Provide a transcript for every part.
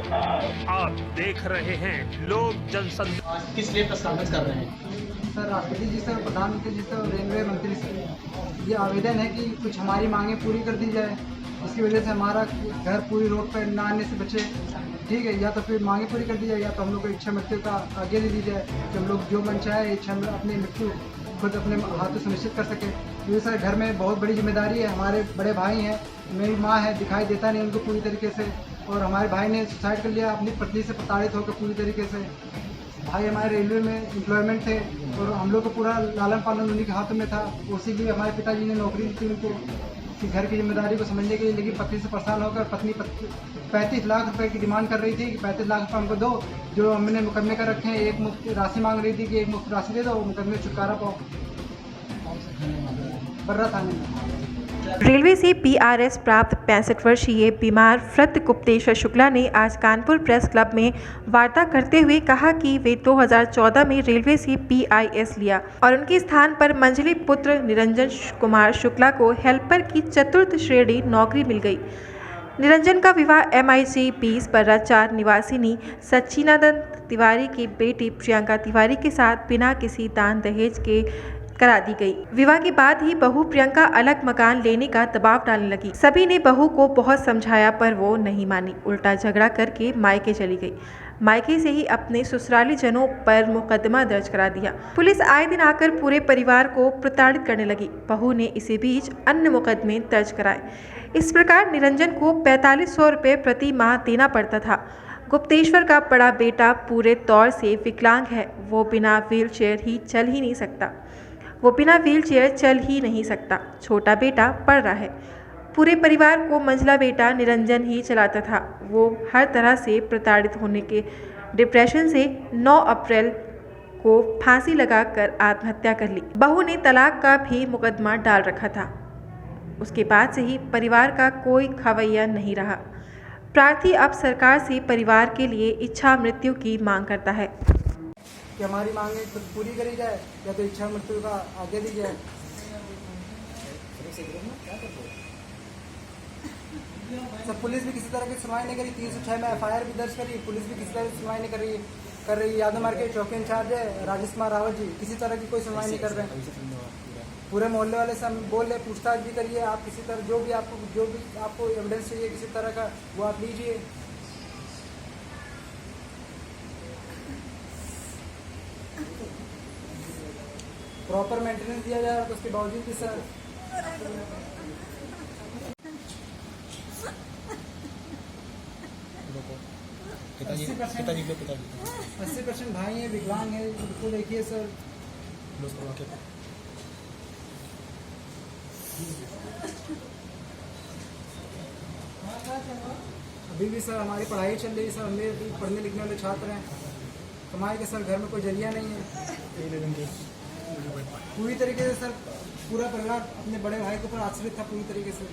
आप देख रहे हैं लोक जनसंदेश। किस लिए प्रस्तावित कर रहे हैं? सर, राष्ट्रपति जी से, प्रधानमंत्री जी से और रेलवे मंत्री से ये आवेदन है कि कुछ हमारी मांगें पूरी कर दी जाए, इसकी वजह से हमारा घर पूरी रोड पर ना आने से बचे। ठीक है, या तो फिर मांगें पूरी कर दी जाए या तो हम लोग को इच्छा मृत्यु का आगे दे दी जाए कि हम लोग जो मन चाहे इच्छा में अपनी मृत्यु खुद अपने हाथों सुनिश्चित कर सके। क्योंकि सर घर में बहुत बड़ी जिम्मेदारी है, हमारे बड़े भाई हैं, मेरी माँ है, दिखाई देता नहीं उनको पूरी तरीके से, और हमारे भाई ने सुसाइड कर लिया अपनी पत्नी से प्रताड़ित होकर पूरी तरीके से। भाई हमारे रेलवे में एम्प्लॉयमेंट थे और हम लोग को पूरा लालन पालन उन्हीं के हाथों में था। उसी लिए हमारे पिताजी ने नौकरी दी थी उनको कि घर की जिम्मेदारी को समझने के लिए, लेकिन पत्नी से परेशान होकर पत्नी 35 लाख रुपए की डिमांड कर रही थी कि 35 लाख रुपये हमको दो, जो हमने मुकदमे कर रखे हैं। एक मुफ्त राशि मांग रही थी कि एक मुफ्त राशि दे दो, मुकदमे छुटकारा पाओ। बर्रा थाने में रेलवे से पीआरएस प्राप्त 65 वर्षीय बीमार वृद्ध गुप्तेश्वर शुक्ला ने आज कानपुर प्रेस क्लब में वार्ता करते हुए कहा कि वे 2014 में रेलवे से पीआईएस लिया और उनके स्थान पर मंझली पुत्र निरंजन कुमार शुक्ला को हेल्पर की चतुर्थ श्रेणी नौकरी मिल गई। निरंजन का विवाह MIG 20 बर्रा 4 निवासिनी सच्चिदानंद तिवारी की बेटी प्रियंका तिवारी के साथ बिना किसी दान दहेज के करा दी गई। विवाह के बाद ही बहू प्रियंका अलग मकान लेने का दबाव डालने लगी। सभी ने बहू को बहुत समझाया पर वो नहीं मानी, उल्टा झगड़ा करके मायके चली गई। मायके से ही अपने ससुराली जनों पर मुकदमा दर्ज करा दिया। पुलिस आए दिन आकर पूरे परिवार को प्रताड़ित करने लगी। बहू ने इसी बीच अन्य मुकदमे दर्ज कराए। इस प्रकार निरंजन को 4500 रुपये प्रति माह देना पड़ता था। गुप्तेश्वर का बड़ा बेटा पूरे तौर से विकलांग है, वो बिना व्हीलचेयर चल ही नहीं सकता। छोटा बेटा पढ़ रहा है। पूरे परिवार को मंझला बेटा निरंजन ही चलाता था। वो हर तरह से प्रताड़ित होने के डिप्रेशन से 9 अप्रैल को फांसी लगाकर आत्महत्या कर ली। बहू ने तलाक का भी मुकदमा डाल रखा था। उसके बाद से ही परिवार का कोई खवैया नहीं रहा। प्रार्थी अब सरकार से परिवार के लिए इच्छा मृत्यु की मांग करता है कि हमारी मांगें खुद पूरी करी जाए या तो इच्छा मृत्यु का आगे दी जाए। सर पुलिस भी किसी तरह की सुनवाई नहीं करी। 306 में FIR भी दर्ज करी, पुलिस भी किसी तरह की सुनवाई नहीं कर रही। यादव मार्केट चौकी इंचार्ज है राजेश कुमार रावत जी, किसी तरह की कोई सुनवाई नहीं कर रहे हैं। पूरे मोहल्ले वाले से हम बोल रहे, पूछताछ भी करिए आप, किसी तरह जो भी आपको एविडेंस चाहिए किसी तरह का वो आप लीजिए। प्रॉपर मेंटेनेंस दिया जाए तो उसके बावजूद भी सर पिताजी 80% भाई हैं, विकलांग है। बिल्कुल देखिए सर, अभी भी सर हमारी पढ़ाई चल रही है सर, हम भी पढ़ने लिखने वाले छात्र हैं। कमाई के सर घर में कोई जरिया नहीं है। पूरी तरीके से सर पूरा परिवार अपने बड़े भाई के ऊपर आश्रित था पूरी तरीके से।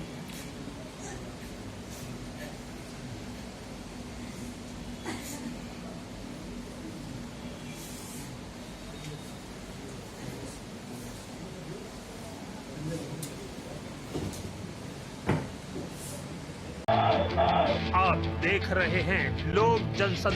आप देख रहे हैं लोक जनसंदेश।